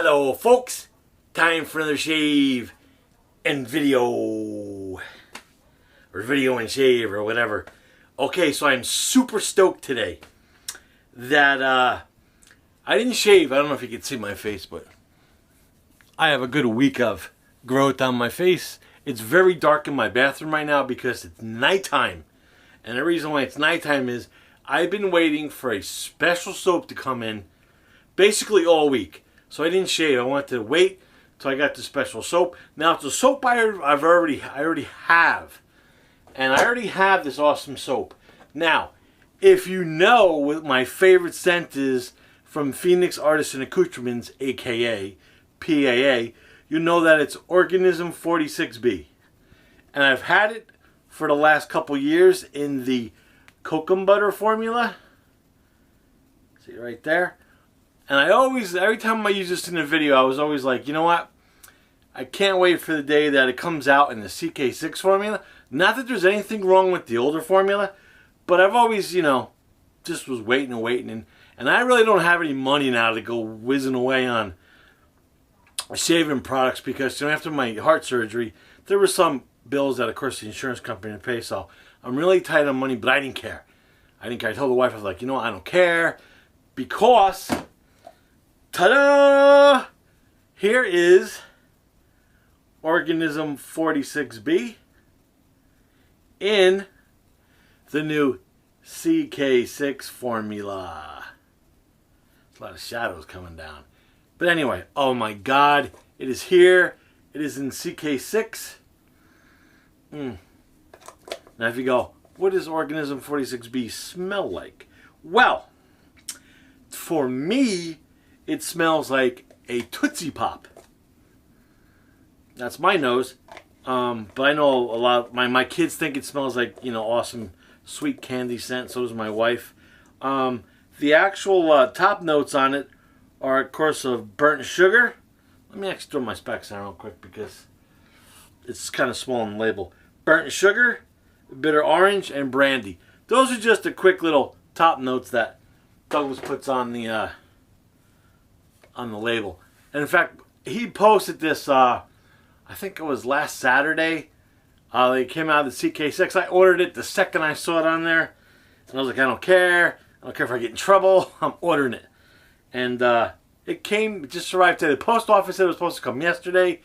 Hello folks, time for another shave and video, or video and shave or whatever. Okay, so I'm super stoked today that I didn't shave. I don't know if you can see my face, but I have a good week of growth on my face. It's very dark in my bathroom right now because it's nighttime. And the reason why it's nighttime is I've been waiting for a special soap to come in basically all week. So I didn't shave. I wanted to wait till I got the special soap. Now it's a soap I already have. And I already have this awesome soap. Now, if you know what my favorite scent is from Phoenix Artisan Accoutrements, aka PAA, you know that it's Organism 46b. And I've had it for the last couple years in the cocoa butter formula. See right there? And I always, every time I use this in a video, I was always like, you know what? I can't wait for the day that it comes out in the CK-6 formula. Not that there's anything wrong with the older formula, but I've always, you know, just was waiting and waiting. And I really don't have any money now to go whizzing away on shaving products because, you know, after my heart surgery, there were some bills that, of course, the insurance company would pay. So I'm really tight on money, but I didn't care. I didn't care. I told the wife, I was like, you know what? I don't care because... ta-da! Here is Organism 46b in the new CK-6 formula. There's a lot of shadows coming down. But anyway, oh my God, it is here. It is in CK-6. Now if you go, what does Organism 46b smell like? Well, for me, it smells like a Tootsie Pop. That's my nose. But I know a lot of my kids think it smells like, you know, awesome sweet candy scent. So does my wife. The actual top notes on it are, of course, of burnt sugar. Let me actually throw my specs on real quick because it's kind of small in the label. Burnt sugar, bitter orange, and brandy. Those are just the quick little top notes that Douglas puts on the label. And in fact, he posted this, I think it was last Saturday. They came out of the CK-6. I ordered it the second I saw it on there. And I was like, I don't care. I don't care if I get in trouble. I'm ordering it. And it came, it just arrived today. The post office said it was supposed to come yesterday.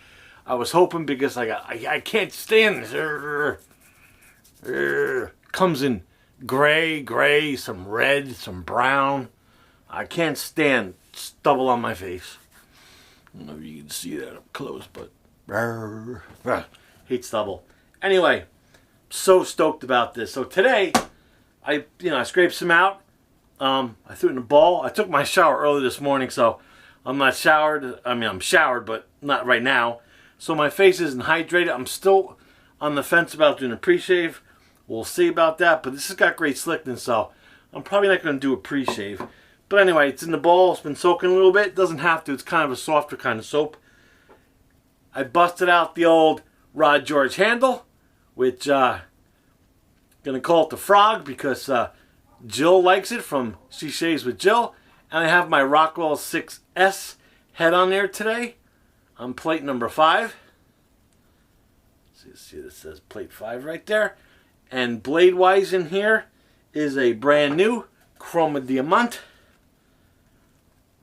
I was hoping because I can't stand this. Comes in gray, some red, some brown. I can't stand stubble on my face. I don't know if you can see that up close, but hate stubble. Anyway, so stoked about this. So today, I scraped some out. I threw it in a bowl. I took my shower early this morning, so I'm not showered. I mean, I'm showered, but not right now. So my face isn't hydrated. I'm still on the fence about doing a pre-shave. We'll see about that, but this has got great slickness, so I'm probably not going to do a pre-shave. But anyway, it's in the bowl. It's been soaking a little bit. It doesn't have to. It's kind of a softer kind of soap. I busted out the old Rod George handle, which going to call it the Frog because Jill likes it from She Shaves with Jill. And I have my Rockwell 6S head on there today on plate number 5. See, this says plate 5 right there. And blade-wise in here is a brand new Chroma Diamant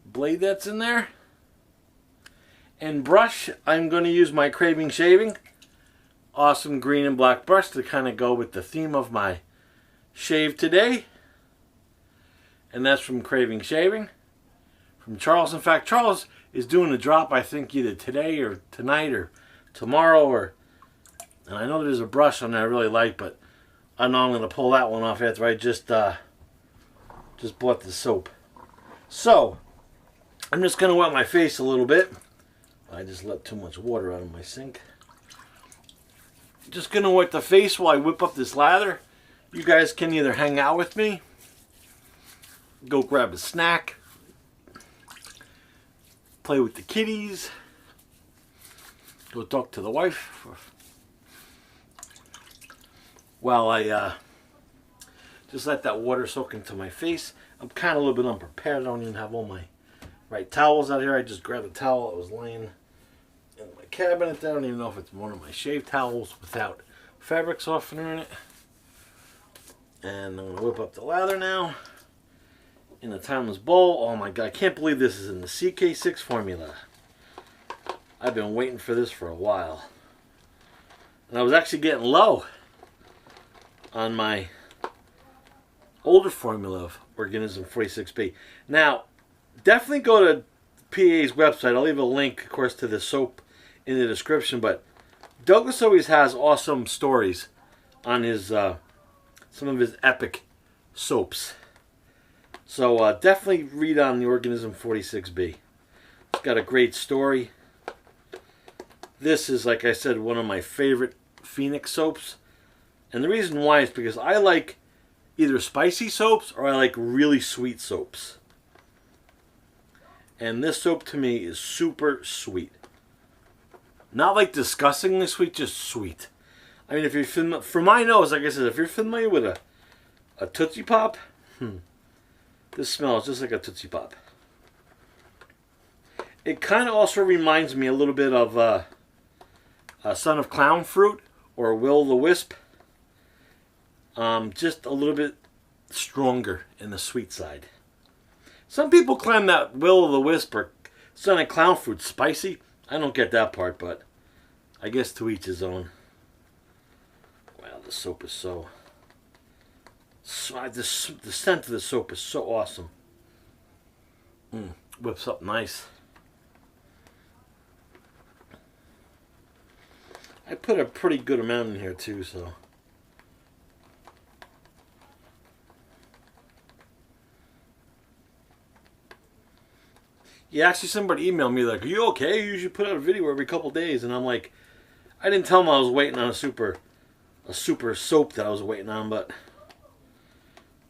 blade that's in there. And brush, I'm going to use my Craving shaving. Awesome green and black brush to kind of go with the theme of my shave today. And that's from Craving Shaving. From Charles. In fact, Charles is doing a drop, I think, either today or tonight or tomorrow. And I know there's a brush on there I really like, but I know I'm going to pull that one off after I just bought the soap. So, I'm just going to wet my face a little bit. I just let too much water out of my sink. Just going to wet the face while I whip up this lather. You guys can either hang out with me, go grab a snack, play with the kitties, go talk to the wife, while I just let that water soak into my face. I'm kind of a little bit unprepared. I don't even have all my right towels out here. I just grabbed a towel that was laying in my cabinet. I don't even know if it's one of my shave towels without fabric softener in it. And I'm going to whip up the lather now in a timeless bowl. Oh my god, I can't believe this is in the CK-6 formula. I've been waiting for this for a while. And I was actually getting low on my older formula of Organism 46b. Now, definitely go to PA's website. I'll leave a link, of course, to the soap in the description. But Douglas always has awesome stories on his some of his epic soaps. So definitely read on the Organism 46b. It's got a great story. This is, like I said, one of my favorite Phoenix soaps. And the reason why is because I like either spicy soaps or I like really sweet soaps. And this soap to me is super sweet. Not like disgustingly sweet, just sweet. I mean, if you're familiar, for my nose, like I said, if you're familiar with a Tootsie Pop, this smells just like a Tootsie Pop. It kind of also reminds me a little bit of Son of Clown Fruit or Will-o'-the-Wisp. Just a little bit stronger in the sweet side. Some people claim that Will-o'-the-Wisp or Son of Clown Fruit spicy. I don't get that part, but I guess to each his own. Wow, the soap is so... the scent of the soap is so awesome. Whips up nice. I put a pretty good amount in here too, so. Yeah, actually somebody emailed me like, are you okay? You usually put out a video every couple days. And I'm like, I didn't tell them I was waiting on a super soap that I was waiting on, but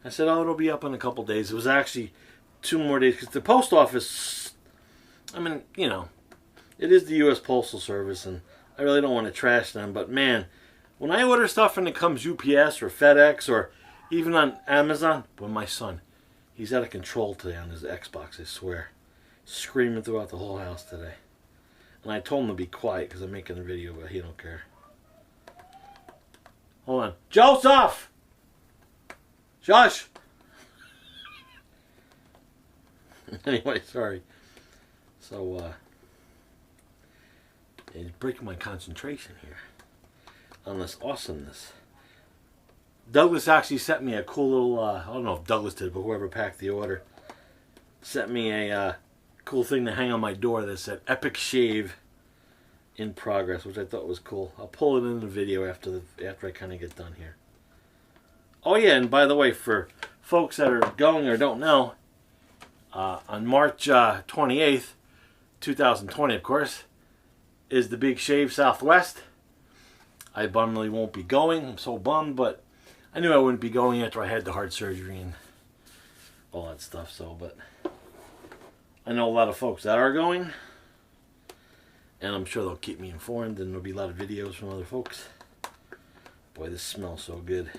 I said, oh, it'll be up in a couple days. It was actually 2 more days because the post office, I mean, you know, it is the U.S. Postal Service, and I really don't want to trash them, but man, when I order stuff and it comes UPS or FedEx or even on Amazon, but my son, he's out of control today on his Xbox, I swear. Screaming throughout the whole house today. And I told him to be quiet because I'm making a video, but he don't care. Hold on. Joseph! Josh! Anyway, sorry. So, it's breaking my concentration here on this awesomeness. Douglas actually sent me a cool little, I don't know if Douglas did, but whoever packed the order sent me a cool thing to hang on my door that said Epic Shave in Progress, which I thought was cool. I'll pull it in the video after I kind of get done here. Oh yeah, and by the way, for folks that are going or don't know, on March 28th, 2020, of course, is the Big Shave Southwest. I bummerly won't be going. I'm so bummed, but I knew I wouldn't be going after I had the heart surgery and all that stuff. So, but I know a lot of folks that are going, and I'm sure they'll keep me informed, and there'll be a lot of videos from other folks. Boy, this smells so good.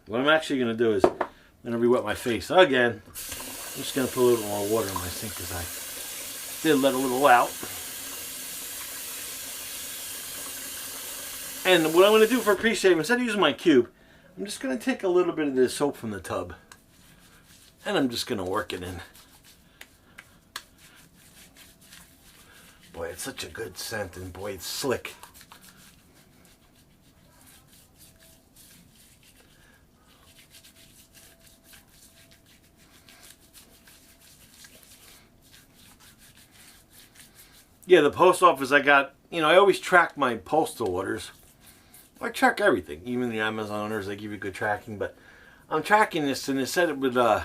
What I'm actually going to do is I'm going to re-wet my face again. I'm just going to put a little more water in my sink because I did let a little out. And what I'm going to do for pre-shave, instead of using my cube, I'm just going to take a little bit of this soap from the tub. And I'm just going to work it in. Boy, it's such a good scent, and boy, it's slick. Yeah, the post office, I got, you know, I always track my postal orders. I track everything, even the Amazon orders, they give you good tracking, but I'm tracking this, and it said it would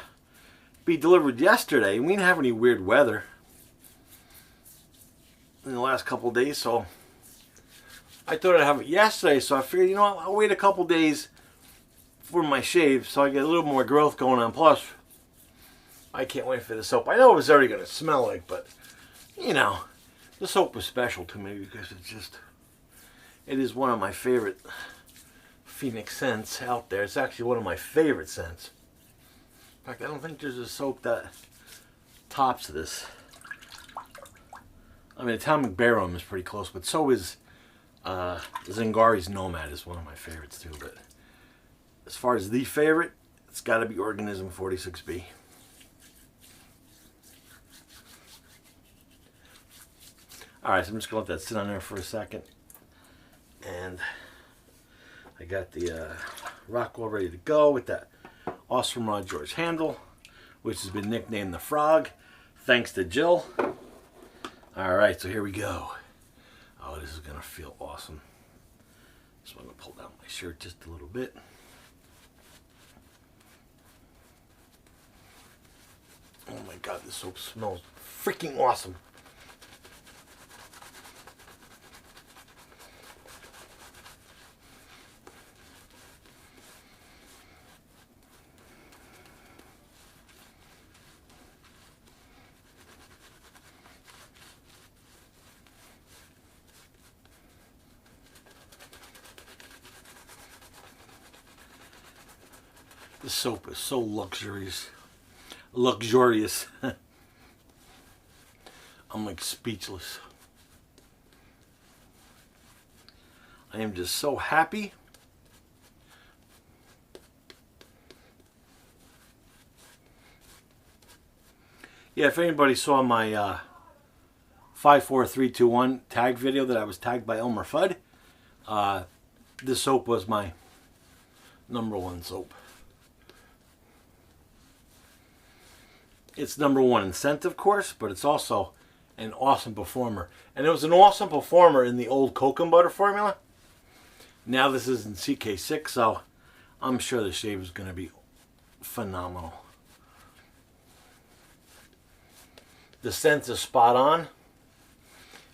be delivered yesterday. We didn't have any weird weather in the last couple of days, so I thought I'd have it yesterday, so I figured, you know what, I'll wait a couple days for my shave so I get a little more growth going on. Plus, I can't wait for the soap. I know it was already going to smell like, but, you know, the soap was special to me because it is one of my favorite Phoenix scents out there. It's actually one of my favorite scents. In fact, I don't think there's a soap that tops of this. I mean, Atomic Barum is pretty close, but so is Zingari's Nomad is one of my favorites too. But as far as the favorite, it's got to be Organism 46b. Alright, so I'm just going to let that sit on there for a second. And I got the Rockwell ready to go with that awesome Rod George handle, which has been nicknamed the Frog, thanks to Jill. Alright, so here we go. Oh, this is going to feel awesome. So I'm going to pull down my shirt just a little bit. Oh my god, this soap smells freaking awesome. This soap is so luxurious. I'm like speechless. I am just so happy. Yeah, if anybody saw my 54321 tag video that I was tagged by Elmer Fudd, this soap was my #1 soap. It's #1 in scent, of course, but it's also an awesome performer. And it was an awesome performer in the old Cocoa Butter formula. Now this is in CK-6, so I'm sure the shave is going to be phenomenal. The scent is spot on.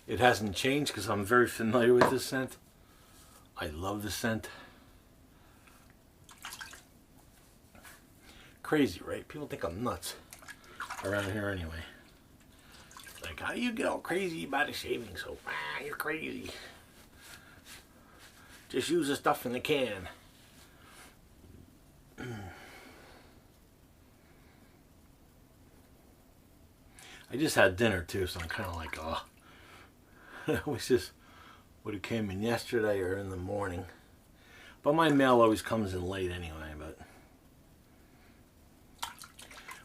It hasn't changed because I'm very familiar with this scent. I love the scent. Crazy, right? People think I'm nuts around here anyway. Like, how do you get all crazy about a shaving soap? Ah, you're crazy. Just use the stuff in the can. I just had dinner too, so I'm kind of like, oh. I wish this would have came in yesterday or in the morning. But my mail always comes in late anyway, but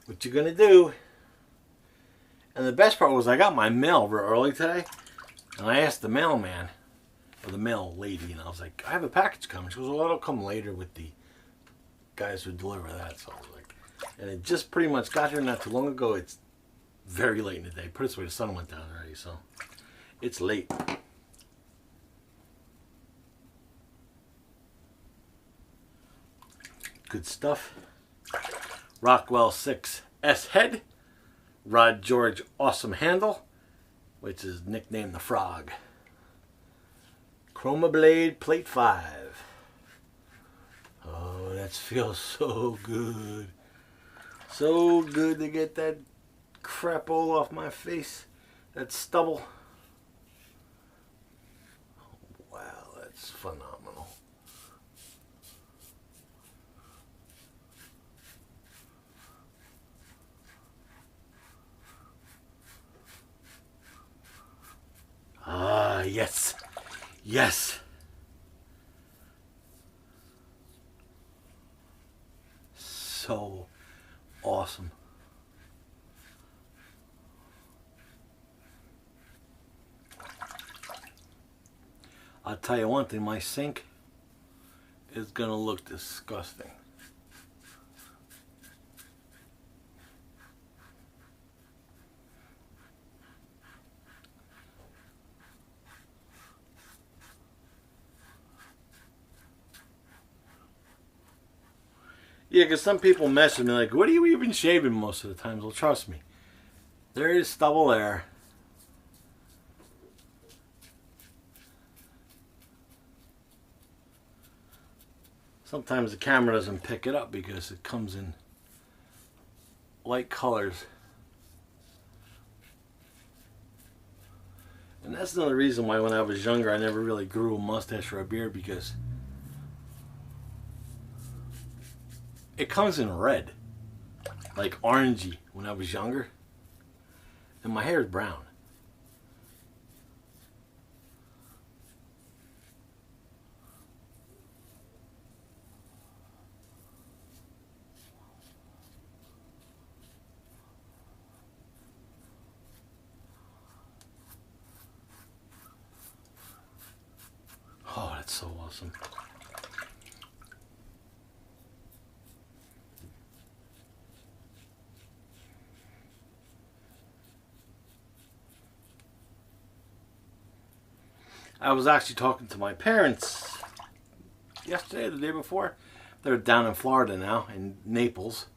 what you gonna do? And the best part was I got my mail real early today, and I asked the mailman, or the mail lady, and I was like, I have a package coming. She goes, well, it'll come later with the guys who deliver that. So I was like, and it just pretty much got here not too long ago. It's very late in the day. Put it this way, the sun went down already, so it's late. Good stuff. Rockwell 6S head. Rod George awesome handle, which is nicknamed the Frog. Chroma Blade Plate 5. Oh, that feels so good. So good to get that crap all off my face. That stubble. Oh, wow, that's phenomenal. Ah, yes. Yes. So awesome. I'll tell you one thing, my sink is going to look disgusting. Yeah, because some people message me like, what are you even shaving most of the time? Well, trust me. There is stubble there. Sometimes the camera doesn't pick it up because it comes in light colors. And that's another reason why when I was younger I never really grew a mustache or a beard, because it comes in red, like orangey when I was younger. And my hair is brown. Oh, that's so awesome. I was actually talking to my parents yesterday, the day before. They're down in Florida now, in Naples.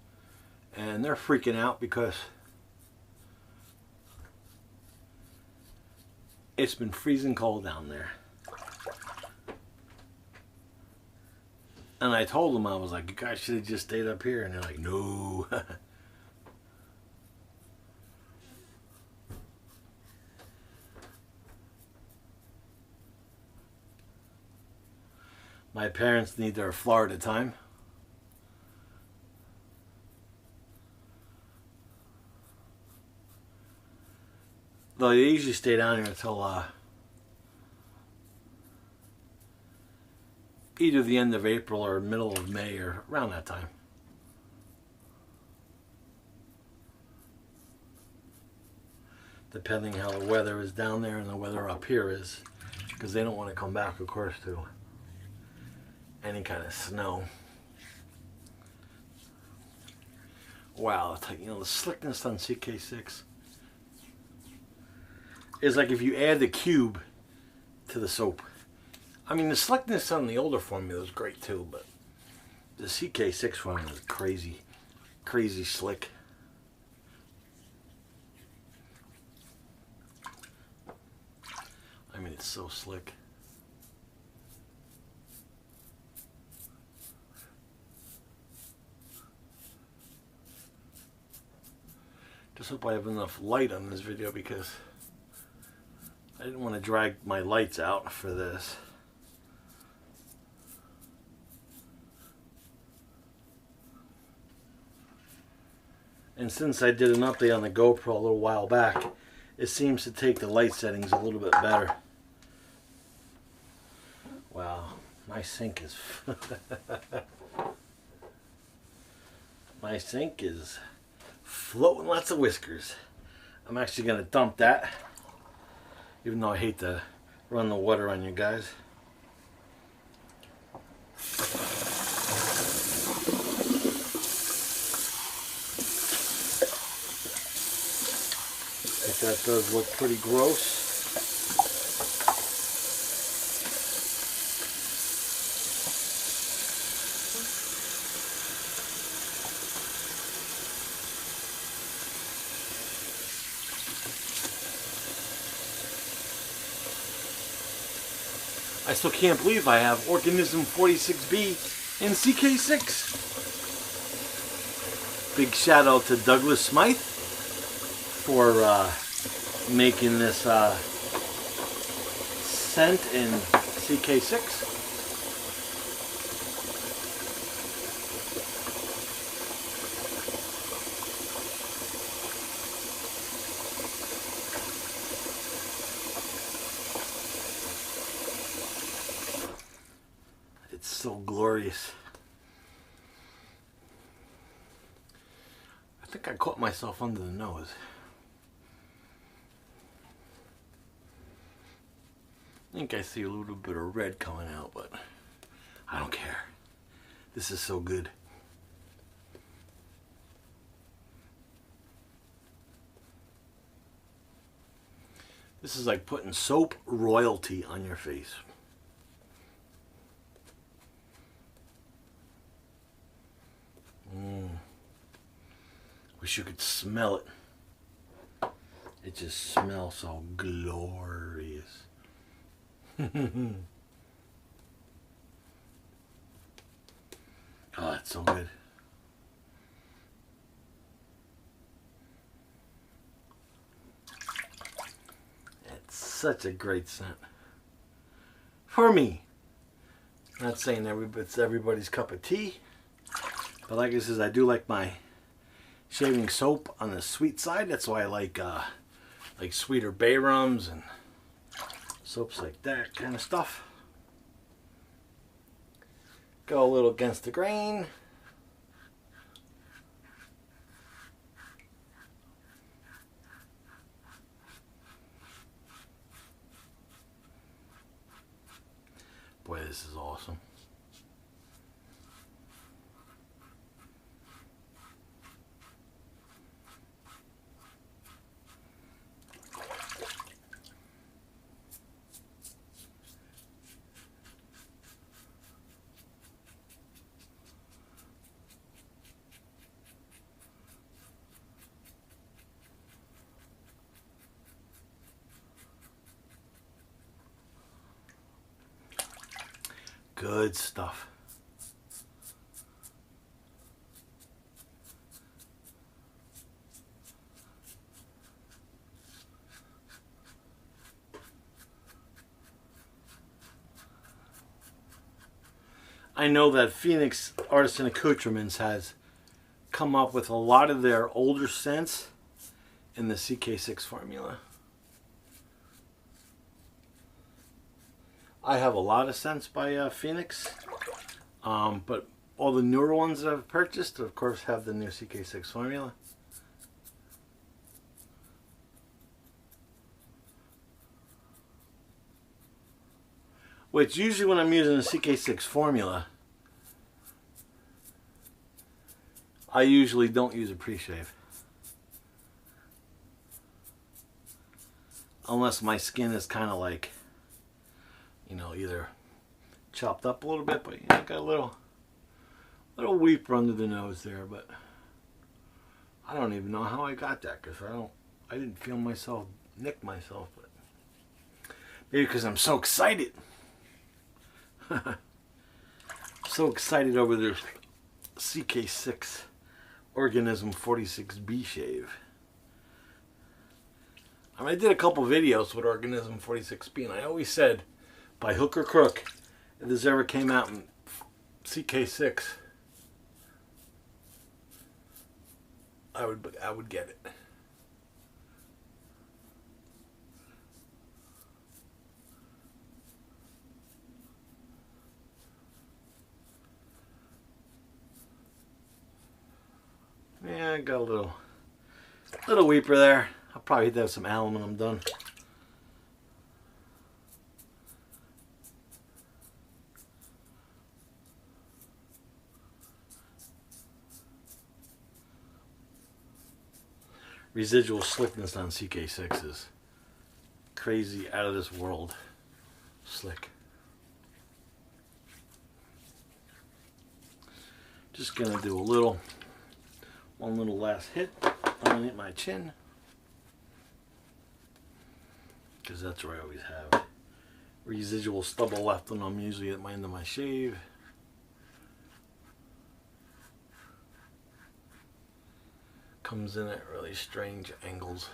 And they're freaking out because it's been freezing cold down there. And I told them, I was like, you guys should have just stayed up here. And they're like, no. My parents need their Florida time. Though they usually stay down here until either the end of April or middle of May or around that time. Depending how the weather is down there and the weather up here is. Because they don't want to come back, of course, to any kind of snow. Wow, you know, the slickness on CK-6 is like if you add the cube to the soap. I mean, the slickness on the older formula is great too, but the CK-6 formula is crazy, crazy slick. I mean, it's so slick. Just hope I have enough light on this video because I didn't want to drag my lights out for this. And since I did an update on the GoPro a little while back, it seems to take the light settings a little bit better. Wow, my sink is my sink is floating lots of whiskers. I'm actually going to dump that, even though I hate to run the water on you guys. If that does look pretty gross. I still can't believe I have Organism 46b and CK-6. Big shout out to Douglas Smythe for making this scent in CK-6. It's so glorious. I think I caught myself under the nose. I think I see a little bit of red coming out, but I don't care. This is so good. This is like putting soap royalty on your face. Wish you could smell it. It just smells so glorious. Oh, it's so good. It's such a great scent. For me. Not saying it's everybody's cup of tea. But like I said, I do like my shaving soap on the sweet side. That's why I like like sweeter bay rums and soaps like that kind of stuff. Go a little against the grain. Boy, this is awesome. Good stuff. I know that Phoenix Artisan Accoutrements has come up with a lot of their older scents in the CK-6 formula. I have a lot of scents by Phoenix, but all the newer ones that I've purchased, of course, have the new CK-6 formula. Which usually when I'm using the CK-6 formula, I usually don't use a pre-shave. Unless my skin is kind of like, you know, either chopped up a little bit, but you know, got a little weeper under the nose there, but I don't even know how I got that, because I didn't feel myself nick myself, but maybe because I'm so excited. So excited over this CK-6 Organism 46b shave. I mean, I did a couple videos with Organism 46b, and I always said, by hook or crook, if this ever came out in CK-6, I would get it. Yeah, I got a little weeper there. I'll probably hit that with some alum when I'm done. Residual slickness on CK-6 is crazy, out of this world slick. Just gonna do one little last hit underneath my chin, because that's where I always have residual stubble left when I'm usually at my end of my shave. Comes in at really strange angles.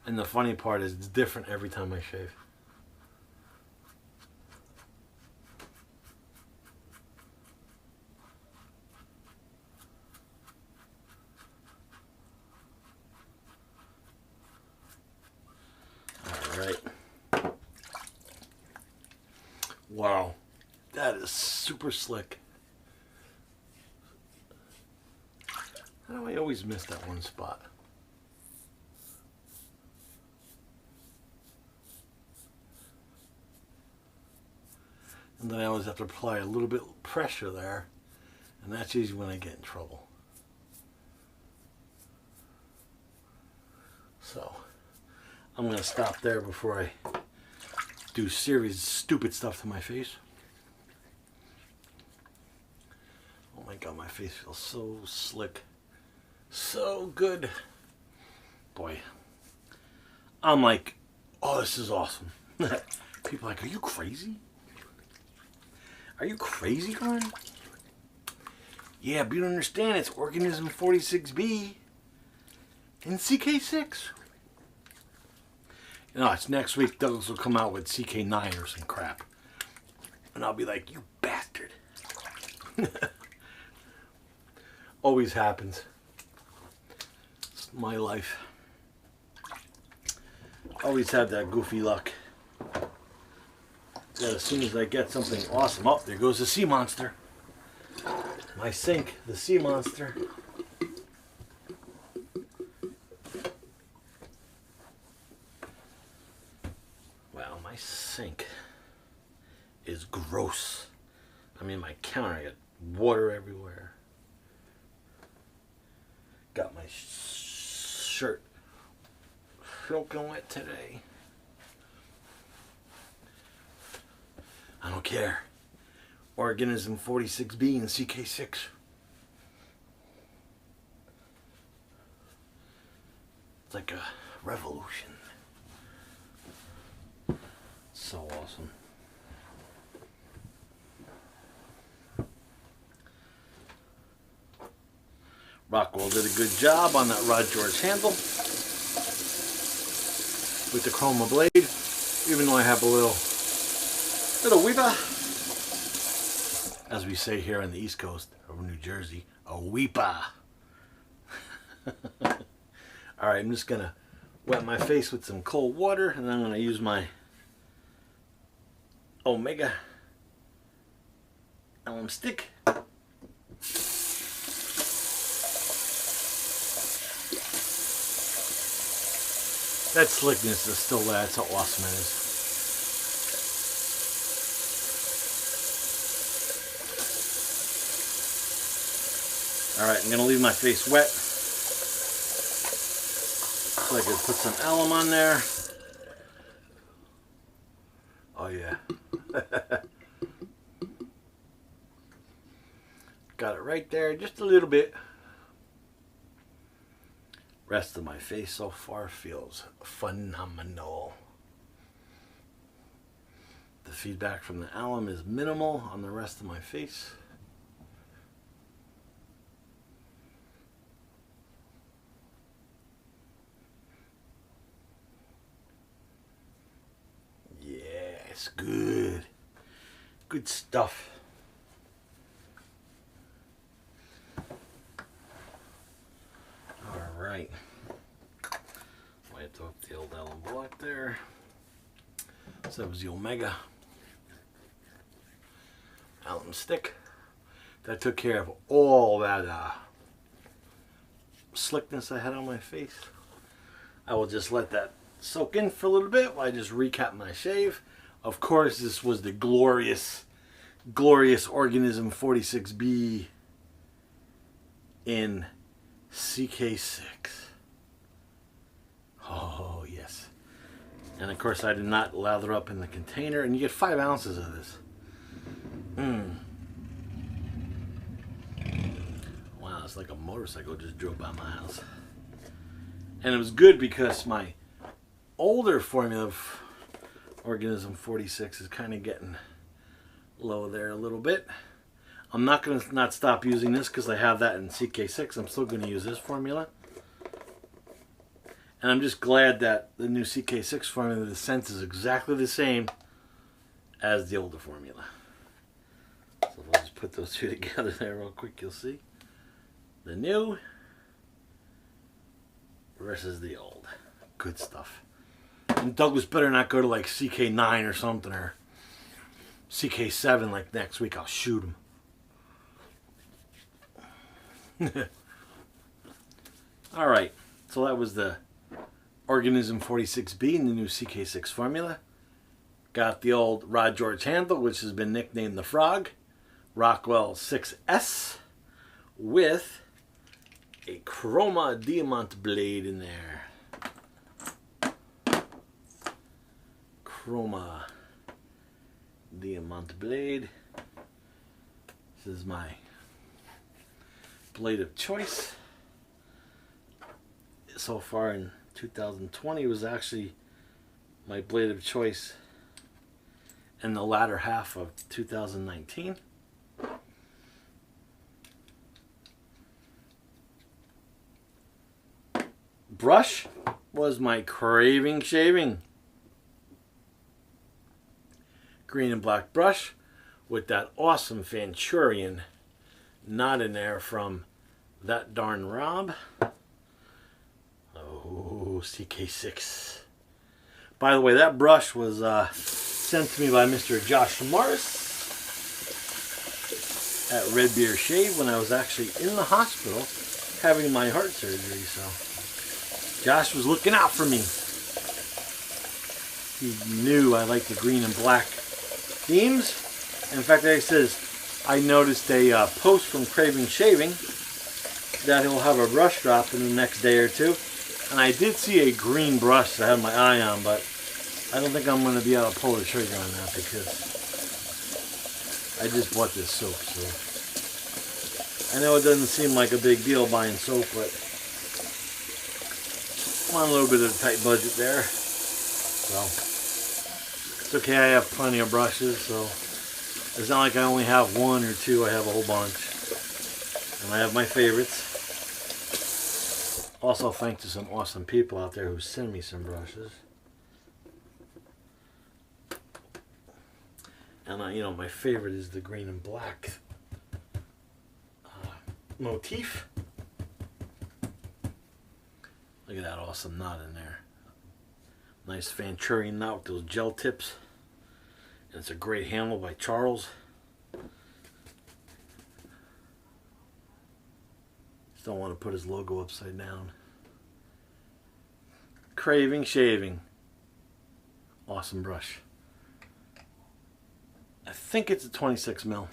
And the funny part is it's different every time I shave. Alright. Wow. That is super slick. How do I always miss that one spot? And then I always have to apply a little bit of pressure there, and that's usually when I get in trouble. So, I'm going to stop there before I do serious stupid stuff to my face. Oh my god, my face feels so slick. So good. Boy. I'm like, oh, this is awesome. People are like, are you crazy? Are you crazy, Glenn? Yeah, but you don't understand. It's Organism 46b and CK-6. You know, it's next week. Douglas will come out with CK-9 or some crap. And I'll be like, you bastard. Always happens. my life. Always have that goofy luck. That as soon as I get something awesome, oh, there goes the sea monster. My sink, the sea monster. Wow, my sink is gross. I mean, my counter, I got water everywhere. Got my shirt soaking wet today. I don't care. Organism 46b and CK-6. It's like a revolution. So awesome. Rockwell did a good job on that Rod George handle with the chroma blade, even though I have a little weeper, as we say here on the East Coast of New Jersey, a weeper. Alright, I'm just going to wet my face with some cold water, and then I'm going to use my Omega Alum stick. That slickness is still there. That's how awesome it is. Alright, I'm going to leave my face wet so I can put some alum on there. Oh yeah. Got it right there, just a little bit. Rest of my face so far feels phenomenal. The feedback from the alum is minimal on the rest of my face. Yes, good. Good stuff. Alright. Wipe off the old alum block there. So that was the Omega alum stick. That took care of all that slickness I had on my face. I will just let that soak in for a little bit while I just recap my shave. Of course, this was the glorious Organism 46b in CK-6. Oh, yes. And of course, I did not lather up in the container, and you get 5 ounces of this. Wow, it's like a motorcycle just drove by my house. And it was good because my older formula of Organism 46 is kind of getting low there a little bit. I'm not going to not stop using this because I have that in CK-6. I'm still going to use this formula. And I'm just glad that the new CK-6 formula, the scent is exactly the same as the older formula. So if I'll just put those two together there real quick, you'll see. The new versus the old. Good stuff. And Douglas better not go to like CK9 or something, or CK7 like next week. I'll shoot him. Alright, so that was the Organism 46b in the new CK-6 formula. Got the old Rod George handle, which has been nicknamed the Frog. Rockwell 6S with a chroma diamond blade in there. Chroma diamond blade. This is my blade of choice. So far in 2020 was actually my blade of choice in the latter half of 2019. Brush was my Craving shaving. Green and black brush with that awesome Venturian knot in there from That Darn Rob. go CK-6. By the way, that brush was sent to me by Mr. Josh Morris at Red Beer Shave when I was actually in the hospital having my heart surgery. So Josh was looking out for me. He knew I liked the green and black themes. In fact, like he says, I noticed a post from Craving Shaving that he'll have a brush drop in the next day or two. And I did see a green brush that I had my eye on, but I don't think I'm going to be able to pull the trigger on that because I just bought this soap. So I know it doesn't seem like a big deal buying soap, but I'm on a little bit of a tight budget there. So it's okay, I have plenty of brushes, so it's not like I only have one or two, I have a whole bunch. And I have my favorites. Also, thanks to some awesome people out there who send me some brushes. And you know, my favorite is the green and black motif. Look at that awesome knot in there. Nice Venturian knot with those gel tips. And it's a great handle by Charles. Just don't want to put his logo upside down. Craving Shaving. Awesome brush. I think it's a 26 mil.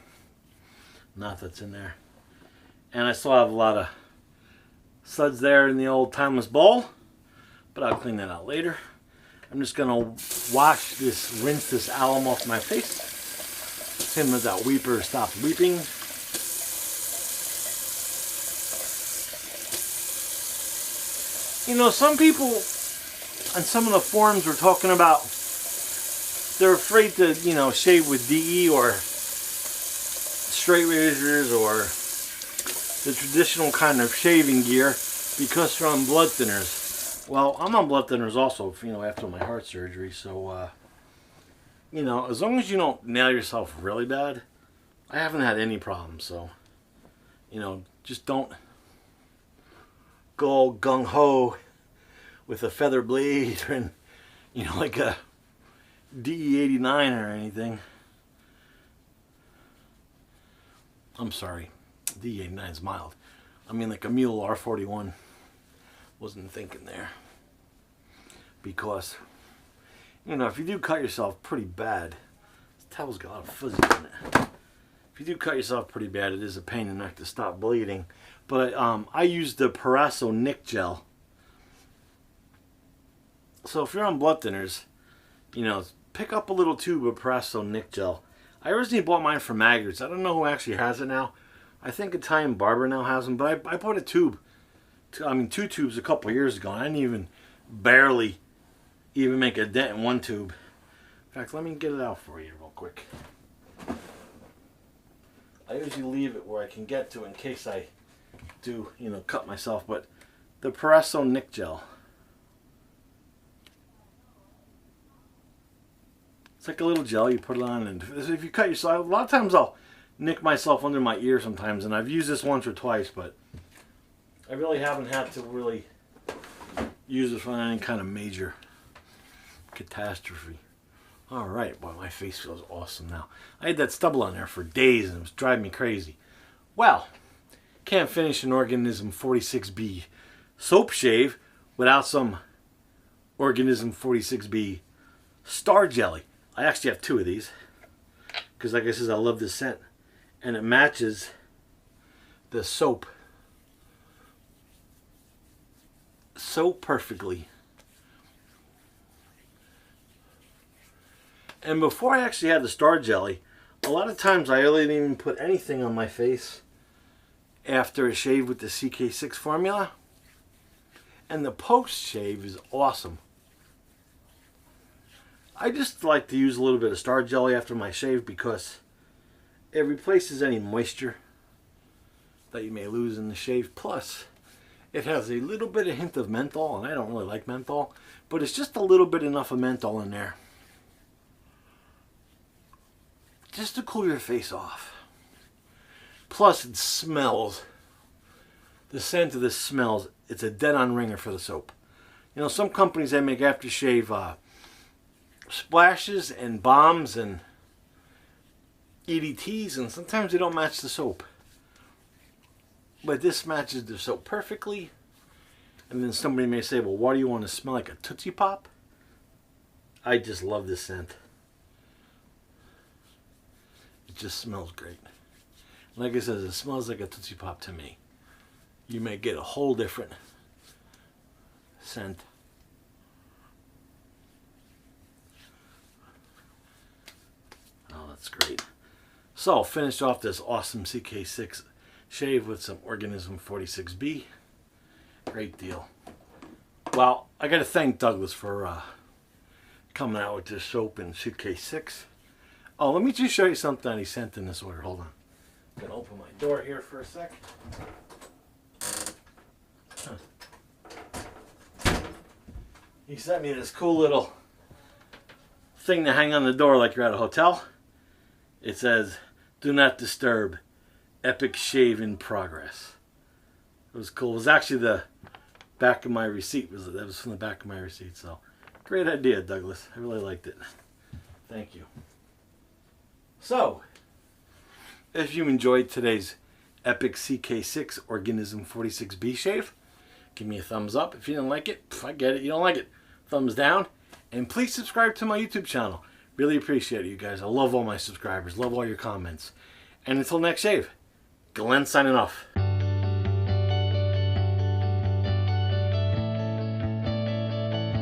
Knot that's in there. And I still have a lot of suds there in the old timeless bowl, but I'll clean that out later. I'm just gonna rinse this alum off my face. Him as that weeper stopped weeping. You know, some people on some of the forums were talking about they're afraid to, you know, shave with DE or straight razors or the traditional kind of shaving gear because they're on blood thinners. Well, I'm on blood thinners also, you know, after my heart surgery. So, you know, as long as you don't nail yourself really bad, I haven't had any problems. So, you know, just don't go all gung-ho with a feather blade and, you know, like a DE89 or anything. I'm sorry. DE89 is mild. I mean, like a Mule R41. Wasn't thinking there. Because, you know, if you do cut yourself pretty bad, this towel's got a lot of fuzzy in it. If you do cut yourself pretty bad, it is a pain in the neck to stop bleeding. But I use the Parasso Nick Gel. So if you're on blood thinners, you know, pick up a little tube of Parasso Nick Gel. I originally bought mine from Maggard's. I don't know who actually has it now. I think Italian Barber now has them, but I bought a tube. I mean, 2 tubes a couple years ago. And I didn't even barely make a dent in 1 tube. In fact, let me get it out for you real quick. I usually leave it where I can get to in case I do, you know, cut myself. But the Parasso Nick Gel. It's like a little gel, you put it on, and if you cut yourself, a lot of times I'll nick myself under my ear sometimes, and I've used this once or twice, but I really haven't had to really use it for any kind of major catastrophe. Alright, boy, my face feels awesome now. I had that stubble on there for days, and it was driving me crazy. Well, can't finish an Organism 46b soap shave without some Organism 46b Star Jelly. I actually have 2 of these because, like I said, I love this scent, and it matches the soap so perfectly. And before I actually had the Star Jelly, a lot of times I really didn't even put anything on my face after a shave with the CK-6 formula, and the post shave is awesome. I just like to use a little bit of Star Jelly after my shave because it replaces any moisture that you may lose in the shave. Plus, it has a little bit of hint of menthol, and I don't really like menthol, but it's just a little bit enough of menthol in there. Just to cool your face off. Plus, it smells. The scent of this smells. It's a dead-on ringer for the soap. You know, some companies, they make aftershave splashes and balms and EDTs, and sometimes they don't match the soap. But this matches the soap perfectly. And then somebody may say, well, why do you want to smell like a Tootsie Pop? I just love this scent. It just smells great. Like I said, it smells like a Tootsie Pop to me. You may get a whole different scent. Oh, that's great. So I'll finish off this awesome CK-6 shave with some Organism 46b. Great deal. Well, I got to thank Douglas for coming out with this soap and CK-6. Oh, let me just show you something that he sent in this order. Hold on. I'm going to open my door here for a sec. He sent me this cool little thing to hang on the door like you're at a hotel. It says, "Do not disturb. Epic shave in progress." It was cool. It was actually the back of my receipt. That was from the back of my receipt. So, great idea, Douglas. I really liked it. Thank you. So, if you enjoyed today's epic CK-6 Organism 46b shave, give me a thumbs up. If you didn't like it, I get it. You don't like it, thumbs down. And please subscribe to my YouTube channel. Really appreciate it, you guys. I love all my subscribers. Love all your comments. And until next shave, Glenn signing off.